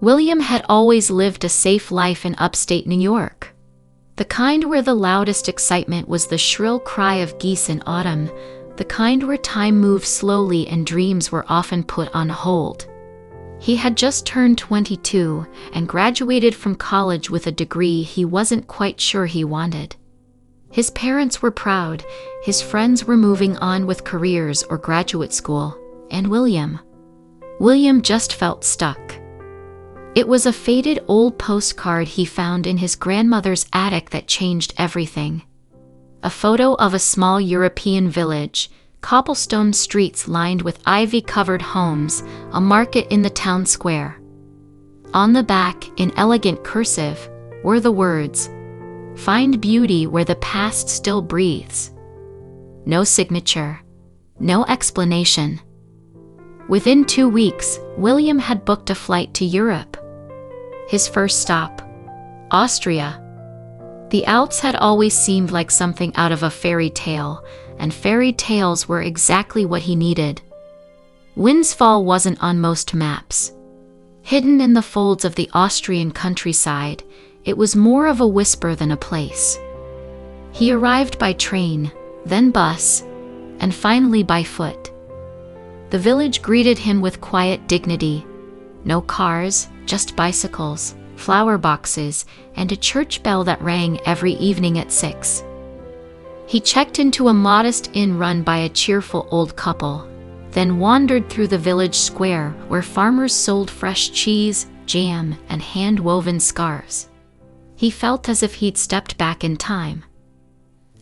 William had always lived a safe life in upstate New York. The kind where the loudest excitement was the shrill cry of geese in autumn, the kind where time moved slowly and dreams were often put on hold. He had just turned 22 and graduated from college with a degree he wasn't quite sure he wanted. His parents were proud, his friends were moving on with careers or graduate school, and William just felt stuck. It was a faded old postcard he found in his grandmother's attic that changed everything. A photo of a small European village, cobblestone streets lined with ivy-covered homes, a market in the town square. On the back, in elegant cursive, were the words, "Find beauty where the past still breathes." No signature, no explanation. Within 2 weeks, William had booked a flight to Europe. His first stop, Austria. The Alps had always seemed like something out of a fairy tale, and fairy tales were exactly what he needed. Windsfall wasn't on most maps. Hidden in the folds of the Austrian countryside, it was more of a whisper than a place. He arrived by train, then bus, and finally by foot. The village greeted him with quiet dignity. No cars, just bicycles, flower boxes, and a church bell that rang every evening at 6. He checked into a modest inn run by a cheerful old couple, then wandered through the village square where farmers sold fresh cheese, jam, and hand-woven scarves. He felt as if he'd stepped back in time.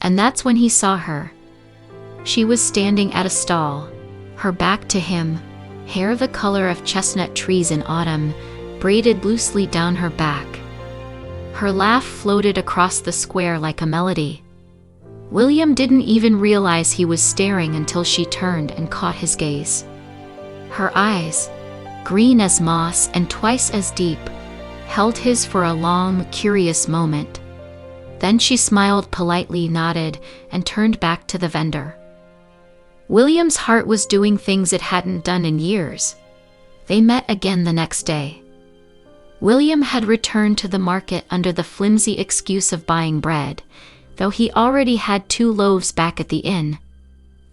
And that's when he saw her. She was standing at a stall, her back to him, hair the color of chestnut trees in autumn, braided loosely down her back. Her laugh floated across the square like a melody. William didn't even realize he was staring until she turned and caught his gaze. Her eyes, green as moss and twice as deep, held his for a long, curious moment. Then she smiled politely, nodded, and turned back to the vendor. William's heart was doing things it hadn't done in years. They met again the next day. William had returned to the market under the flimsy excuse of buying bread, though he already had 2 loaves back at the inn.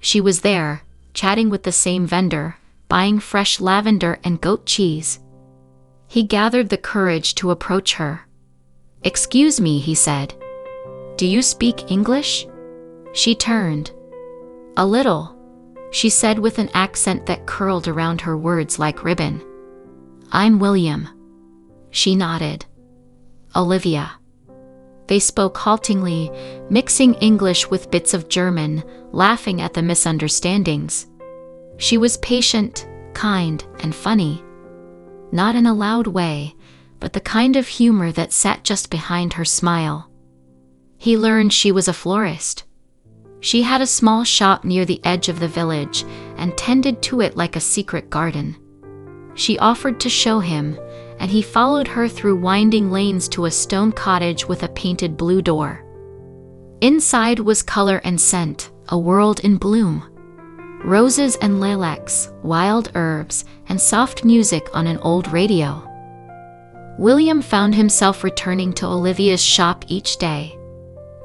She was there, chatting with the same vendor, buying fresh lavender and goat cheese. He gathered the courage to approach her. "Excuse me," he said. "Do you speak English?" She turned. "A little," she said with an accent that curled around her words like ribbon. "I'm William." She nodded. "Olivia." They spoke haltingly, mixing English with bits of German, laughing at the misunderstandings. She was patient, kind, and funny. Not in a loud way, but the kind of humor that sat just behind her smile. He learned she was a florist. She had a small shop near the edge of the village and tended to it like a secret garden. She offered to show him, and he followed her through winding lanes to a stone cottage with a painted blue door. Inside was color and scent, a world in bloom. Roses and lilacs, wild herbs, and soft music on an old radio. William found himself returning to Olivia's shop each day.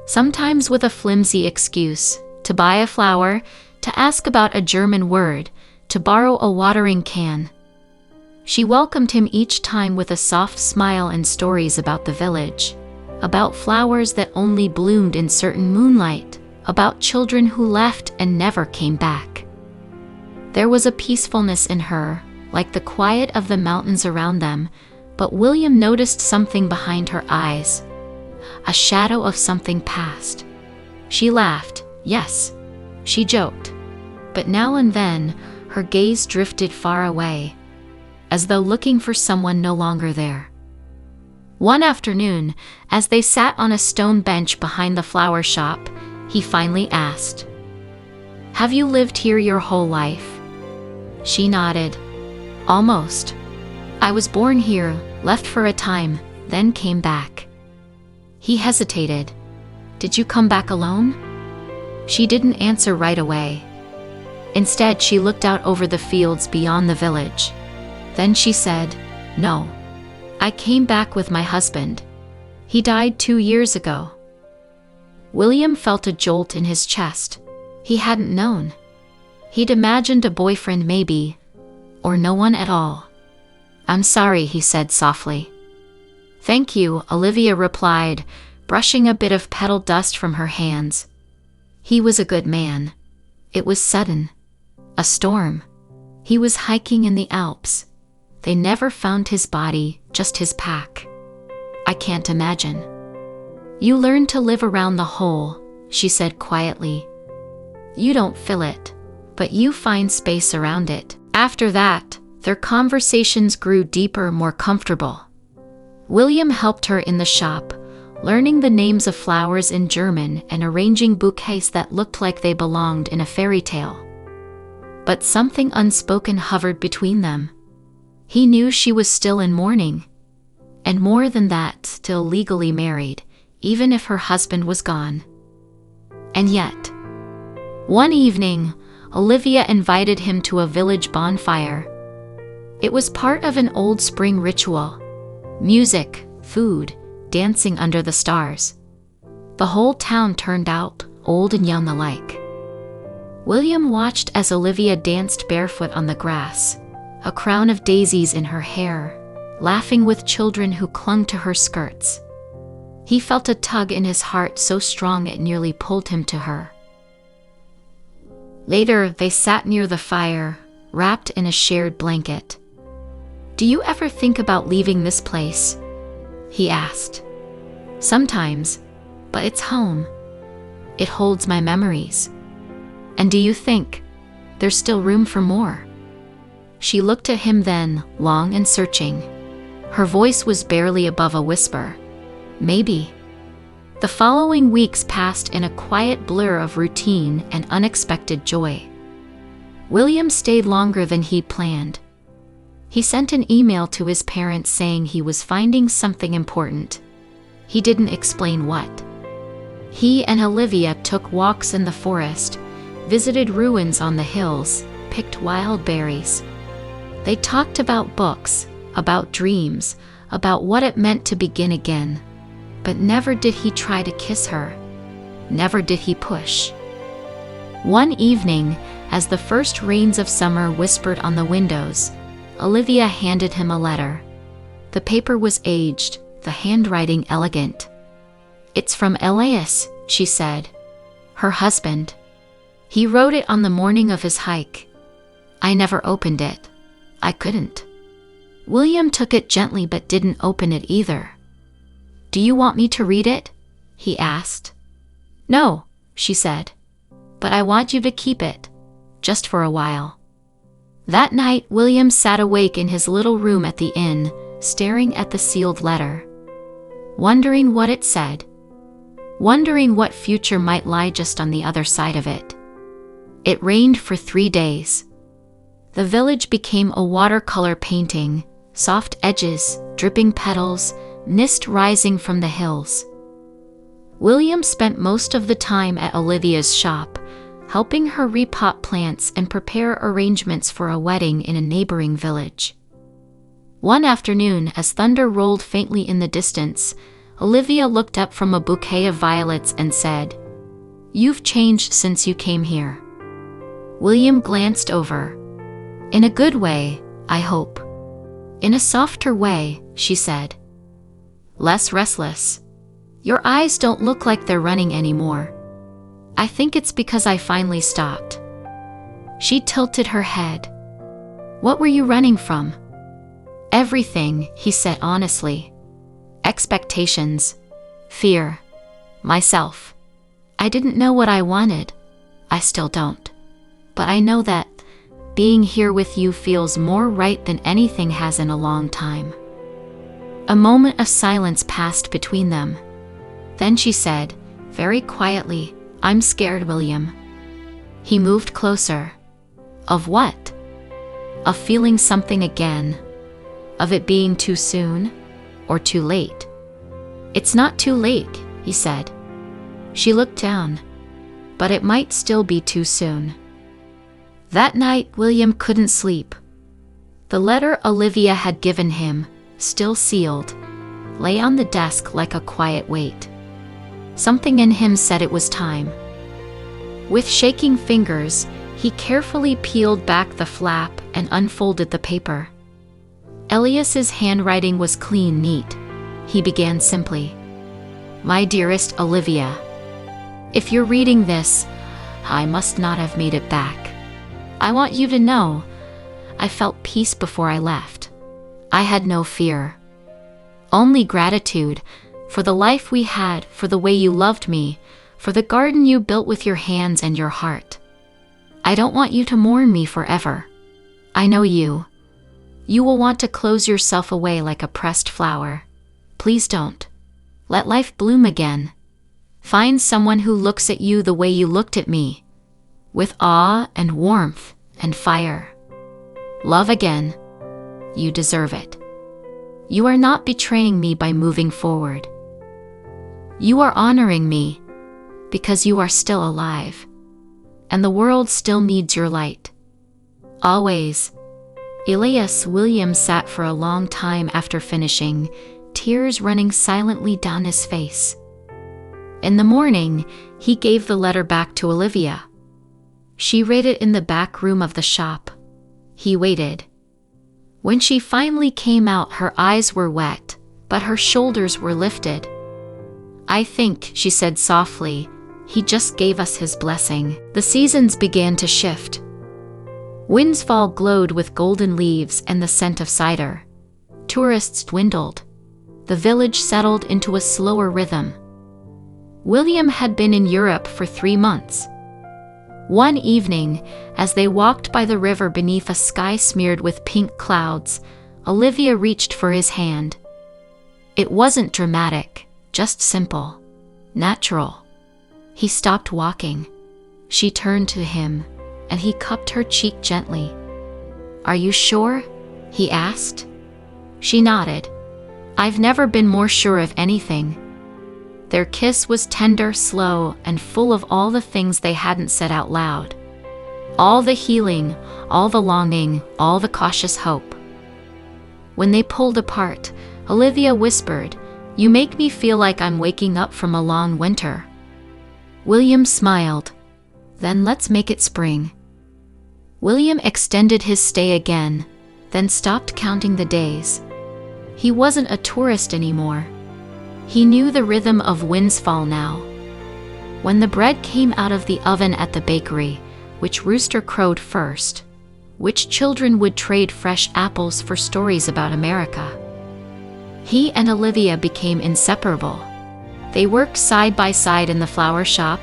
Sometimes with a flimsy excuse, to buy a flower, to ask about a German word, to borrow a watering can. She welcomed him each time with a soft smile and stories about the village, about flowers that only bloomed in certain moonlight, about children who left and never came back. There was a peacefulness in her, like the quiet of the mountains around them, but William noticed something behind her eyes, a shadow of something past. She laughed, yes, she joked, but now and then her gaze drifted far away, as though looking for someone no longer there. One afternoon, as they sat on a stone bench behind the flower shop, he finally asked, "Have you lived here your whole life?" She nodded. "Almost. I was born here, left for a time, then came back." He hesitated. "Did you come back alone?" She didn't answer right away. Instead, she looked out over the fields beyond the village. Then she said, "No. I came back with my husband. He died 2 years ago. William felt a jolt in his chest. He hadn't known. He'd imagined a boyfriend maybe, or no one at all. I'm sorry, he said softly. Thank you, Olivia replied, brushing a bit of petal dust from her hands. He was a good man. It was sudden. A storm. He was hiking in the Alps. They never found his body, just his pack. I can't imagine. You learn to live around the hole, she said quietly. You don't fill it, but you find space around it. After that, their conversations grew deeper, more comfortable. William helped her in the shop, learning the names of flowers in German and arranging bouquets that looked like they belonged in a fairy tale. But something unspoken hovered between them. He knew she was still in mourning, and more than that, still legally married, even if her husband was gone. And yet, one evening, Olivia invited him to a village bonfire. It was part of an old spring ritual. Music, food, dancing under the stars. The whole town turned out, old and young alike. William watched as Olivia danced barefoot on the grass, a crown of daisies in her hair, laughing with children who clung to her skirts. He felt a tug in his heart so strong it nearly pulled him to her. Later, they sat near the fire, wrapped in a shared blanket. Do you ever think about leaving this place? He asked. Sometimes, but it's home. It holds my memories. And do you think there's still room for more? She looked at him then, long and searching. Her voice was barely above a whisper. Maybe. The following weeks passed in a quiet blur of routine and unexpected joy. William stayed longer than he'd planned. He sent an email to his parents saying he was finding something important. He didn't explain what. He and Olivia took walks in the forest, visited ruins on the hills, picked wild berries. They talked about books, about dreams, about what it meant to begin again. But never did he try to kiss her. Never did he push. One evening, as the first rains of summer whispered on the windows, Olivia handed him a letter. The paper was aged, the handwriting elegant. It's from Elias, she said. Her husband. He wrote it on the morning of his hike. I never opened it. I couldn't. William took it gently but didn't open it either. Do you want me to read it? He asked. No, she said. But I want you to keep it. Just for a while. That night, William sat awake in his little room at the inn, staring at the sealed letter. Wondering what it said. Wondering what future might lie just on the other side of it. It rained for 3 days. The village became a watercolor painting, soft edges, dripping petals, mist rising from the hills. William spent most of the time at Olivia's shop, helping her repot plants and prepare arrangements for a wedding in a neighboring village. One afternoon, as thunder rolled faintly in the distance, Olivia looked up from a bouquet of violets and said, "You've changed since you came here." William glanced over. "In a good way, I hope." "In a softer way," she said. "Less restless. Your eyes don't look like they're running anymore." "I think it's because I finally stopped." She tilted her head. "What were you running from?" "Everything," he said honestly. "Expectations. Fear. Myself. I didn't know what I wanted. I still don't. But I know that being here with you feels more right than anything has in a long time." A moment of silence passed between them. Then she said, very quietly, "I'm scared, William." He moved closer. "Of what?" "Of feeling something again. Of it being too soon, or too late." "It's not too late," he said. She looked down. "But it might still be too soon." That night, William couldn't sleep. The letter Olivia had given him, still sealed, lay on the desk like a quiet weight. Something in him said it was time. With shaking fingers, he carefully peeled back the flap and unfolded the paper. Elias's handwriting was clean, neat. He began simply. My dearest Olivia, if you're reading this, I must not have made it back. I want you to know, I felt peace before I left. I had no fear. Only gratitude for the life we had, for the way you loved me, for the garden you built with your hands and your heart. I don't want you to mourn me forever. I know you. You will want to close yourself away like a pressed flower. Please don't. Let life bloom again. Find someone who looks at you the way you looked at me, with awe and warmth and fire. Love again. You deserve it. You are not betraying me by moving forward. You are honoring me because you are still alive, and the world still needs your light. Always. Elias. William sat for a long time after finishing, tears running silently down his face. In the morning, he gave the letter back to Olivia. She read it in the back room of the shop. He waited. When she finally came out, her eyes were wet, but her shoulders were lifted. I think, she said softly, he just gave us his blessing. The seasons began to shift. Windfall glowed with golden leaves and the scent of cider. Tourists dwindled. The village settled into a slower rhythm. William had been in Europe for 3 months. One evening, as they walked by the river beneath a sky smeared with pink clouds, Olivia reached for his hand. It wasn't dramatic, just simple, natural. He stopped walking. She turned to him, and he cupped her cheek gently. Are you sure? He asked. She nodded. I've never been more sure of anything. Their kiss was tender, slow, and full of all the things they hadn't said out loud. All the healing, all the longing, all the cautious hope. When they pulled apart, Olivia whispered, You make me feel like I'm waking up from a long winter. William smiled. Then let's make it spring. William extended his stay again, then stopped counting the days. He wasn't a tourist anymore. He knew the rhythm of windfall now. When the bread came out of the oven at the bakery, which rooster crowed first? Which children would trade fresh apples for stories about America? He and Olivia became inseparable. They worked side by side in the flower shop,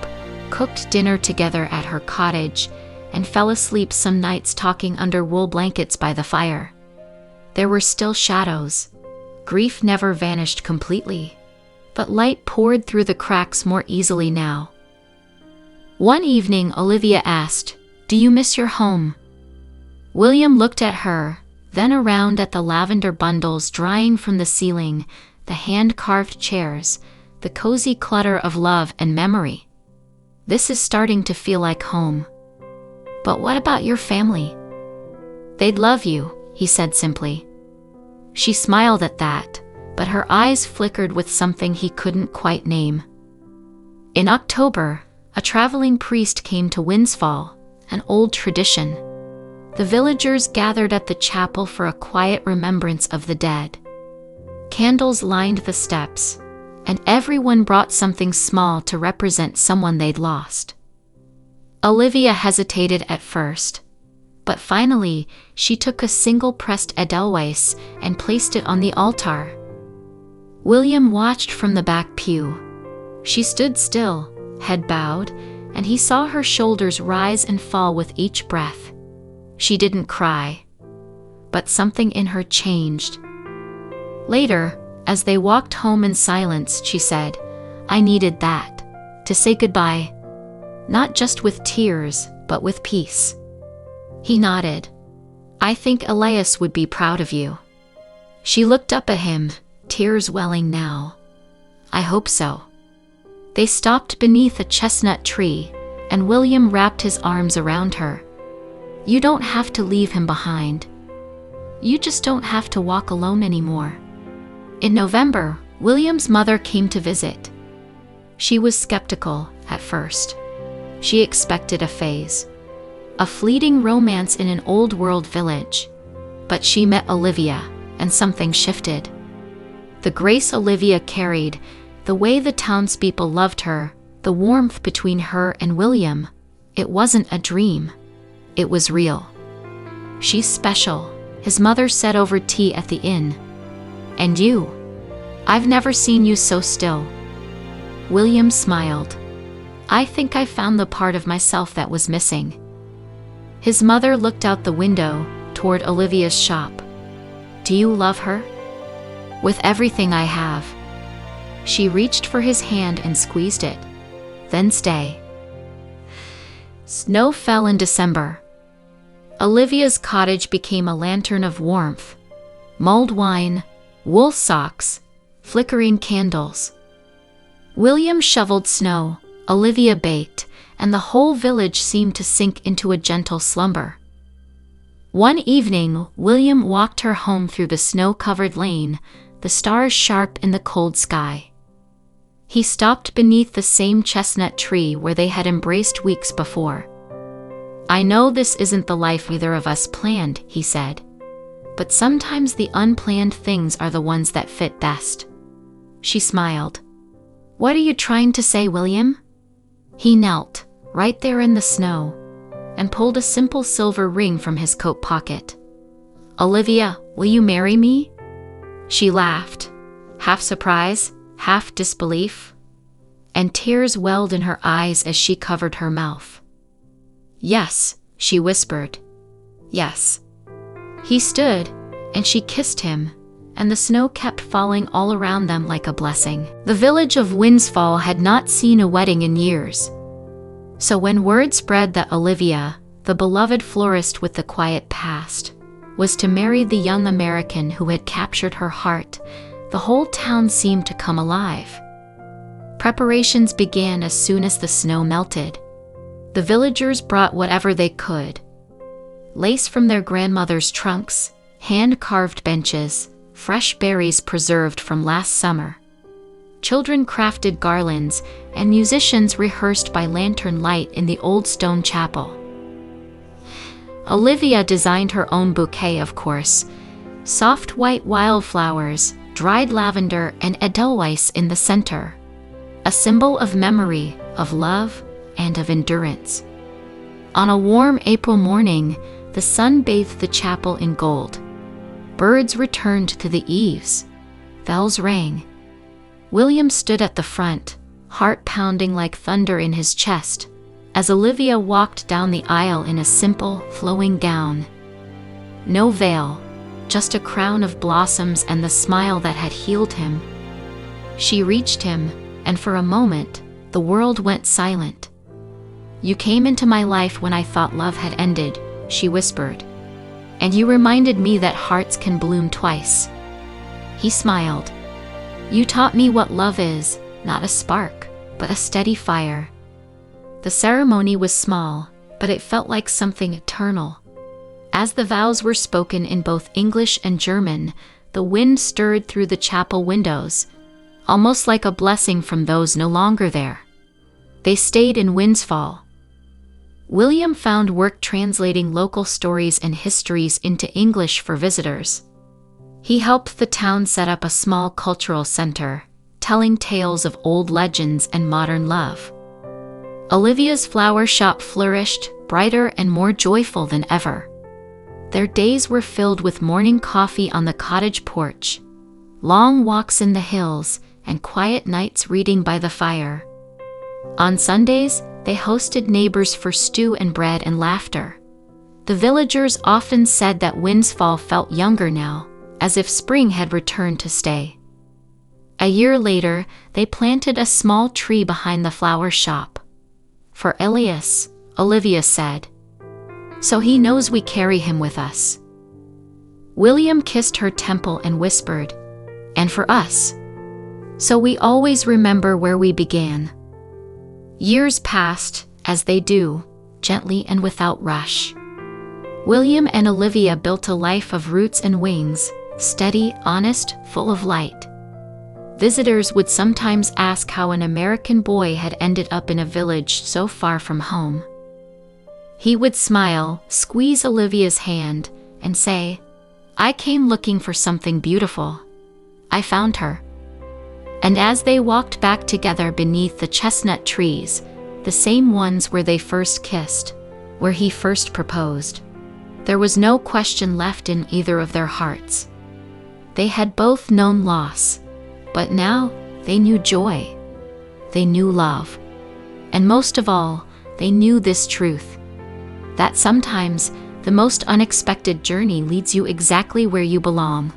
cooked dinner together at her cottage, and fell asleep some nights talking under wool blankets by the fire. There were still shadows. Grief never vanished completely, but light poured through the cracks more easily now. One evening, Olivia asked, Do you miss your home? William looked at her, then around at the lavender bundles drying from the ceiling, the hand-carved chairs, the cozy clutter of love and memory. This is starting to feel like home. But what about your family? They'd love you, he said simply. She smiled at that, but her eyes flickered with something he couldn't quite name. In October, a traveling priest came to Windfall, an old tradition. The villagers gathered at the chapel for a quiet remembrance of the dead. Candles lined the steps, and everyone brought something small to represent someone they'd lost. Olivia hesitated at first, but finally she took a single pressed edelweiss and placed it on the altar. William watched from the back pew. She stood still, head bowed, and he saw her shoulders rise and fall with each breath. She didn't cry, but something in her changed. Later, as they walked home in silence, she said, I needed that, to say goodbye, not just with tears, but with peace. He nodded. I think Elias would be proud of you. She looked up at him, tears welling now. I hope so. They stopped beneath a chestnut tree, and William wrapped his arms around her. You don't have to leave him behind. You just don't have to walk alone anymore. In November, William's mother came to visit. She was skeptical at first. She expected a phase, a fleeting romance in an old-world village. But she met Olivia, and something shifted. The grace Olivia carried, the way the townspeople loved her, the warmth between her and William, it wasn't a dream. It was real. "She's special," his mother said over tea at the inn. "And you? I've never seen you so still." William smiled. "I think I found the part of myself that was missing." His mother looked out the window toward Olivia's shop. "Do you love her?" "With everything I have." She reached for his hand and squeezed it. "Then stay." Snow fell in December. Olivia's cottage became a lantern of warmth. Mulled wine, wool socks, flickering candles. William shoveled snow, Olivia baked, and the whole village seemed to sink into a gentle slumber. One evening, William walked her home through the snow-covered lane, the stars sharp in the cold sky. He stopped beneath the same chestnut tree where they had embraced weeks before. "I know this isn't the life either of us planned," he said. "But sometimes the unplanned things are the ones that fit best." She smiled. "What are you trying to say, William?" He knelt, right there in the snow, and pulled a simple silver ring from his coat pocket. "Olivia, will you marry me?" She laughed, half surprise, half disbelief, and tears welled in her eyes as she covered her mouth. "Yes," she whispered. "Yes." He stood, and she kissed him, and the snow kept falling all around them like a blessing. The village of Winsfall had not seen a wedding in years. So when word spread that Olivia, the beloved florist with the quiet past, was to marry the young American who had captured her heart, the whole town seemed to come alive. Preparations began as soon as the snow melted. The villagers brought whatever they could. Lace from their grandmother's trunks, hand-carved benches, fresh berries preserved from last summer. Children crafted garlands, and musicians rehearsed by lantern light in the old stone chapel. Olivia designed her own bouquet, of course. Soft white wildflowers, dried lavender, and edelweiss in the center. A symbol of memory, of love, and of endurance. On a warm April morning, the sun bathed the chapel in gold. Birds returned to the eaves. Bells rang. William stood at the front, heart pounding like thunder in his chest, as Olivia walked down the aisle in a simple, flowing gown. No veil, just a crown of blossoms and the smile that had healed him. She reached him, and for a moment, the world went silent. "You came into my life when I thought love had ended," she whispered. "And you reminded me that hearts can bloom twice." He smiled. "You taught me what love is, not a spark, but a steady fire." The ceremony was small, but it felt like something eternal. As the vows were spoken in both English and German, the wind stirred through the chapel windows, almost like a blessing from those no longer there. They stayed in Winsfall. William found work translating local stories and histories into English for visitors. He helped the town set up a small cultural center, telling tales of old legends and modern love. Olivia's flower shop flourished, brighter and more joyful than ever. Their days were filled with morning coffee on the cottage porch, long walks in the hills, and quiet nights reading by the fire. On Sundays, they hosted neighbors for stew and bread and laughter. The villagers often said that Winsfall felt younger now, as if spring had returned to stay. A year later, they planted a small tree behind the flower shop. "For Elias," Olivia said. "So he knows we carry him with us." William kissed her temple and whispered, "And for us. So we always remember where we began." Years passed, as they do, gently and without rush. William and Olivia built a life of roots and wings, steady, honest, full of light. Visitors would sometimes ask how an American boy had ended up in a village so far from home. He would smile, squeeze Olivia's hand, and say, "I came looking for something beautiful. I found her." And as they walked back together beneath the chestnut trees, the same ones where they first kissed, where he first proposed, there was no question left in either of their hearts. They had both known loss, but now they knew joy. They knew love. And most of all, they knew this truth: that sometimes the most unexpected journey leads you exactly where you belong.